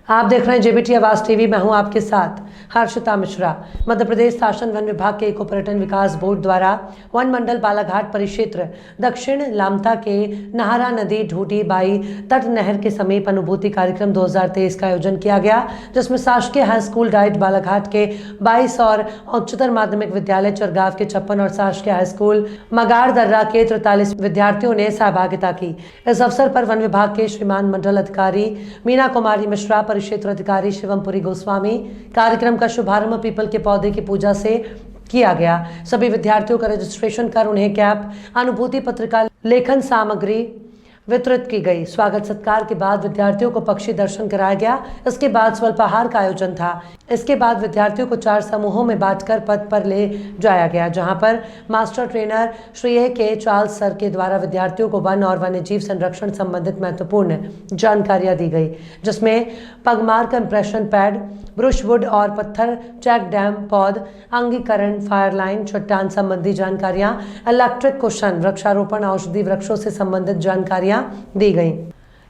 आप देख रहे हैं जेबीटी आवाज टीवी। मैं हूं आपके साथ हर्षिता मिश्रा। मध्य प्रदेश शासन वन विभाग के इको पर्यटन विकास बोर्ड द्वारा वन मंडल बालाघाट परिक्षेत्र दक्षिण लामता के नहारा नदी ढूंढी बाई तट नहर के समीप अनुभूति कार्यक्रम 2023 का आयोजन किया गया, जिसमें शासकीय हाई स्कूल डाइट बालाघाट के 22 और उच्चतर माध्यमिक विद्यालय चरगांव के 56 और शासकीय हाई स्कूल मगाड़ दर्रा के 43 विद्यार्थियों ने सहभागिता की। इस अवसर पर वन विभाग के श्रीमान मंडल अधिकारी मीना कुमारी मिश्रा, परिक्षेत्र अधिकारी शिवमपुरी गोस्वामी, कार्यक्रम का शुभारंभ पीपल के पौधे की पूजा से किया गया। सभी विद्यार्थियों का रजिस्ट्रेशन कर उन्हें कैप, अनुभूति पत्रिका, लेखन सामग्री वितरित की गई। स्वागत सत्कार के बाद विद्यार्थियों को पक्षी दर्शन कराया गया। इसके बाद स्वल्पाहार का आयोजन था। इसके बाद विद्यार्थियों को 4 समूहों में बांटकर पथ पर ले जाया गया, जहां पर मास्टर ट्रेनर श्री के चार्ल्स सर के द्वारा विद्यार्थियों को वन और वन्यजीव संरक्षण संबंधित महत्वपूर्ण जानकारियां दी गई, जिसमें पगमार्क इंप्रेशन पैड, ब्रुशवुड और पत्थर चेक डैम पौध, अंगीकरण, फायर लाइन, चट्टान संबंधी जानकारियां, इलेक्ट्रिक कुशन, वृक्षारोपण, औषधि वृक्षों से संबंधित जानकारियां दी गई।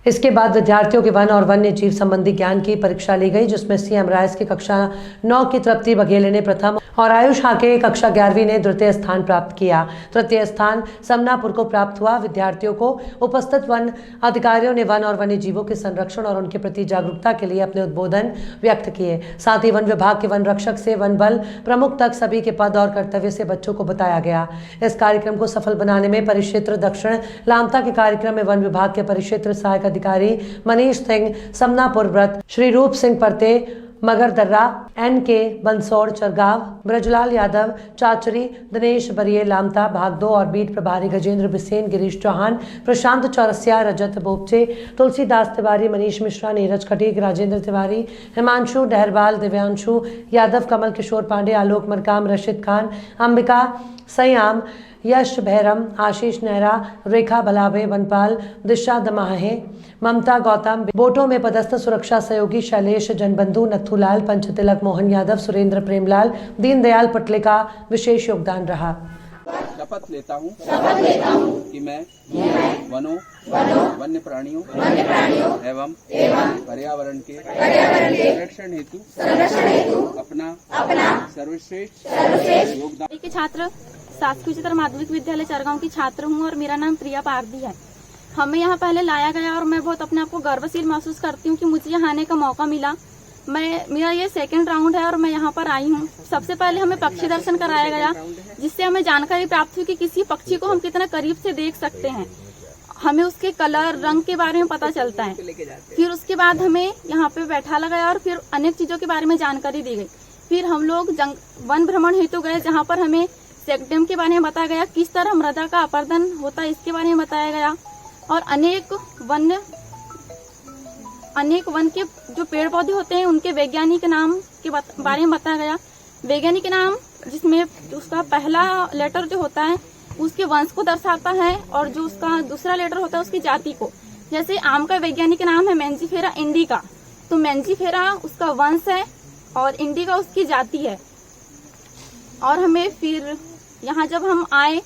इसके बाद विद्यार्थियों के वन और वन्य जीव संबंधी ज्ञान की परीक्षा ली गई, जिसमें सीएम राइस की कक्षा 9 की तृप्ति बघेले ने प्रथम और आयुष हाके कक्षा 11वीं ने द्वितीय स्थान प्राप्त किया। तृतीय स्थान समनापुर को प्राप्त हुआ। विद्यार्थियों को उपस्थित वन अधिकारियों ने वन और वन्य जीवों के संरक्षण और उनके प्रति जागरूकता के लिए अपने उद्बोधन व्यक्त किए। साथ ही वन विभाग के वन रक्षक से वन बल प्रमुख तक सभी के पद और कर्तव्य से बच्चों को बताया गया। इस कार्यक्रम को सफल बनाने में परिक्षेत्र दक्षिण लामता के कार्यक्रम में वन विभाग के परिक्षेत्र सहायक अधिकारी मनीष सिंह, समनापुर व्रत, श्री रूप सिंह परते, मगर दर्रा, NK बंसौड़ चरगांव, ब्रजलाल यादव चाचरी, दिनेश बरिए लामता भाग 2 और बीट प्रभारी गजेंद्र बिसेन, गिरीश चौहान, प्रशांत चौरसिया, रजत बोपचे, तुलसीदास तिवारी, मनीष मिश्रा, नीरज खटीक, राजेंद्र तिवारी, हिमांशु डहरवाल, दिव्यांशु यादव, कमल किशोर पांडे, आलोक मरकाम, रशीद खान, अंबिका सयाम, यश भैरम, आशीष नेहरा, रेखा भलावे, वनपाल, दिशा दमाहे, ममता गौतम, बोटों में पदस्थ सुरक्षा सहयोगी शैलेश जनबंधु, नथुलाल, पंचतिलक, मोहन यादव, सुरेंद्र प्रेमलाल, दीनदयाल पटले का विशेष योगदान रहा। शपथ लेता हूँ कि मैं वनों, वन्य प्राणियों एवं पर्यावरण के संरक्षण हेतु अपना सर्वश्रेष्ठ योगदान। के छात्र शासकीय उच्चतर माध्यमिक विद्यालय चरगांव की छात्र हूँ और मेरा नाम प्रिया पारदी है। हमें यहाँ पहले लाया गया और मैं बहुत अपने आप को गर्वशील महसूस करती हूँ कि मुझे यहाँ आने का मौका मिला। मेरा ये 2nd राउंड है और मैं यहाँ पर आई हूँ। सबसे पहले हमें पक्षी दर्शन कराया गया, जिससे हमें जानकारी प्राप्त हुई कि किसी पक्षी को हम कितना करीब से देख सकते हैं। हमें उसके कलर, रंग के बारे में पता चलता है। फिर उसके बाद हमें यहाँ पे बैठा लगाया और फिर अनेक चीजों के बारे में जानकारी दी गई। फिर हम लोग वन भ्रमण हेतु गए, जहाँ पर हमें चेक डैम के बारे में बताया गया, किस तरह मृदा का अपर्दन होता है इसके बारे में बताया गया, और अनेक वन के जो पेड़ पौधे होते हैं उनके वैज्ञानिक नाम के बारे में बताया गया। वैज्ञानिक नाम जिसमें उसका पहला लेटर जो होता है उसके वंश को दर्शाता है और जो उसका दूसरा लेटर होता है उसकी जाति को। जैसे आम का वैज्ञानिक नाम है मैंजीफेरा इंडिका, तो मैंजीफेरा उसका वंश है और इंडिका उसकी जाति है। और हमें फिर यहाँ जब हम आए,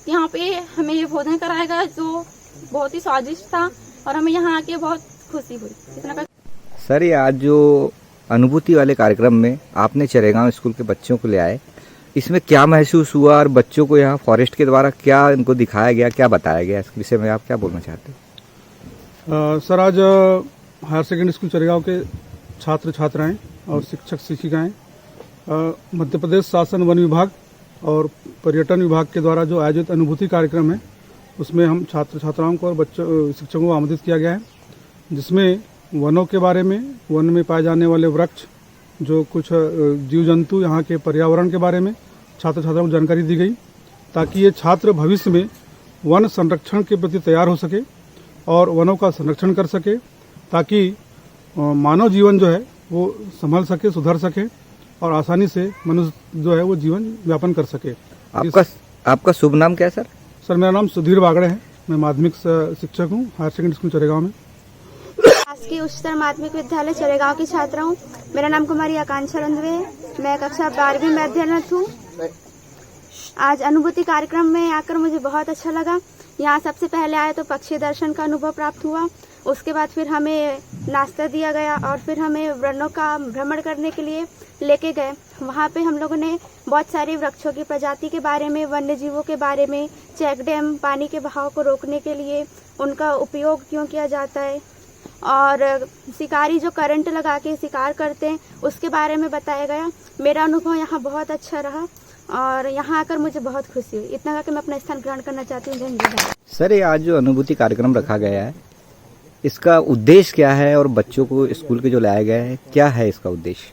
यहाँ पे हमें ये भोजन कराया गया जो बहुत ही स्वादिष्ट था और हमें यहाँ आके बहुत खुशी हुई। सर, ये आज जो अनुभूति वाले कार्यक्रम में आपने चरेगांव स्कूल के बच्चों को ले आए, इसमें क्या महसूस हुआ और बच्चों को यहाँ फॉरेस्ट के द्वारा क्या इनको दिखाया गया, क्या बताया गया, इस विषय में आप क्या बोलना चाहते हैं? सर, आज हायर सेकेंडरी स्कूल चरेगांव के छात्र छात्राएं और शिक्षक शिक्षिकाएं मध्य प्रदेश शासन वन विभाग और पर्यटन विभाग के द्वारा जो आयोजित अनुभूति कार्यक्रम है, उसमें हम छात्र छात्राओं को और बच्चों शिक्षकों को आमंत्रित किया गया है, जिसमें वनों के बारे में, वन में पाए जाने वाले वृक्ष, जो कुछ जीव जंतु, यहाँ के पर्यावरण के बारे में छात्र छात्राओं को जानकारी दी गई, ताकि ये छात्र भविष्य में वन संरक्षण के प्रति तैयार हो सके और वनों का संरक्षण कर सके, ताकि मानव जीवन जो है वो संभल सके, सुधर सके और आसानी से मनुष्य जो है वो जीवन व्यापन कर सके। आपका शुभ नाम क्या है सर? सर, मेरा नाम सुधीर बागड़े है। मैं माध्यमिक शिक्षक हूँ हायर सेकेंडरी स्कूल चरेगांव में। शासकीय उच्चतर माध्यमिक विद्यालय चरेगांव की छात्रा हूँ। मेरा नाम कुमारी आकांक्षा रंधवे है। मैं कक्षा 12वीं में अध्ययनरत हूँ। आज अनुभूति कार्यक्रम में आकर मुझे बहुत अच्छा लगा। यहाँ सबसे पहले आए तो पक्षी दर्शन का अनुभव प्राप्त हुआ उसके बाद फिर हमें नाश्ता दिया गया और फिर हमें वनों का भ्रमण करने के लिए लेके गए। वहाँ पे हम लोगों ने बहुत सारी वृक्षों की प्रजाति के बारे में, वन्य जीवों के बारे में, चेक डैम पानी के बहाव को रोकने के लिए उनका उपयोग क्यों किया जाता है और शिकारी जो करंट लगा के शिकार करते हैं उसके बारे में बताया गया। मेरा अनुभव यहाँ बहुत अच्छा रहा और यहाँ आकर मुझे बहुत खुशी हुई। इतना करके मैं अपना स्थान ग्रहण करना चाहती हूँ। जय हिंद, जय भारत। सर, ये आज जो अनुभूति कार्यक्रम रखा गया है, इसका उद्देश्य क्या है और बच्चों को स्कूल के जो लाया गया है, क्या है इसका उद्देश्य?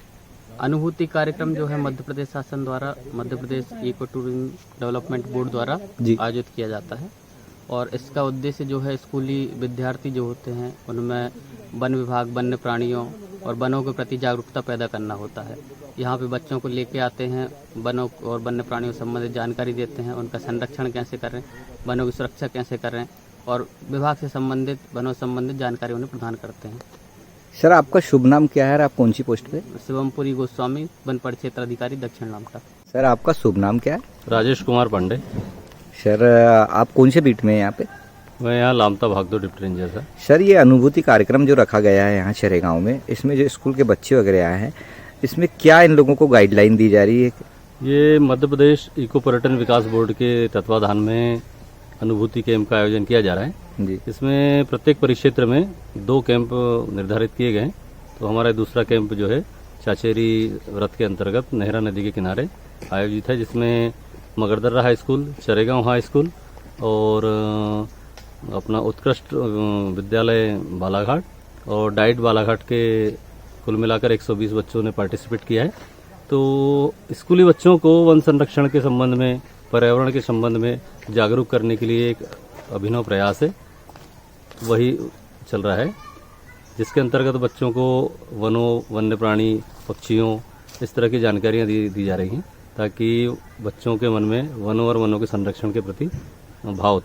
अनुभूति कार्यक्रम जो है मध्य प्रदेश शासन द्वारा, Madhya Pradesh eco tourism development board द्वारा जी। आयोजित किया जाता है और इसका उद्देश्य जो है स्कूली विद्यार्थी जो होते हैं उनमें वन विभाग, वन्य प्राणियों और वनों के प्रति जागरूकता पैदा करना होता है। यहाँ पे बच्चों को लेके आते हैं, वनों और वन्य प्राणियों से संबंधित जानकारी देते हैं, उनका संरक्षण कैसे करें, वनों की सुरक्षा कैसे करें और विभाग से संबंधित, वनों से संबंधित जानकारी उन्हें प्रदान करते हैं। सर, आपका शुभ नाम क्या है और आप कौन सी पोस्ट पे? शिवमपुरी गोस्वामी, वन परिक्षेत्र अधिकारी, दक्षिण लामटा। सर, आपका शुभ नाम क्या है? राजेश कुमार पांडे। सर, आप कौन से बीट में हैं यहाँ पे? मैं यहाँ लामता भागदौड़ डिप्टी रेंजर था। सर, ये अनुभूति कार्यक्रम जो रखा गया है यहाँ चरेगांव में, इसमें जो स्कूल के बच्चे वगैरह आए हैं, इसमें क्या इन लोगों को गाइडलाइन दी जा रही है? ये मध्य प्रदेश इको पर्यटन विकास बोर्ड के तत्वाधान में अनुभूति कैंप का आयोजन किया जा रहा है जी। इसमें प्रत्येक परिक्षेत्र में 2 कैंप निर्धारित किए गए हैं। तो हमारा दूसरा कैंप जो है चाचेरी व्रत के अंतर्गत नेहरा नदी के किनारे आयोजित है, जिसमें Magardarra high school, Charegaon high school और अपना उत्कृष्ट विद्यालय बालाघाट और डाइट बालाघाट के कुल मिलाकर 120 बच्चों ने पार्टिसिपेट किया है। तो स्कूली बच्चों को वन संरक्षण के संबंध में, पर्यावरण के संबंध में जागरूक करने के लिए एक अभिनव प्रयास है, वही चल रहा है, जिसके अंतर्गत बच्चों को वनों, वन्य प्राणी, पक्षियों, इस तरह की जानकारियाँ दी जा रही हैं ताकि बच्चों के मन में वनों और वनों के संरक्षण के प्रति भाव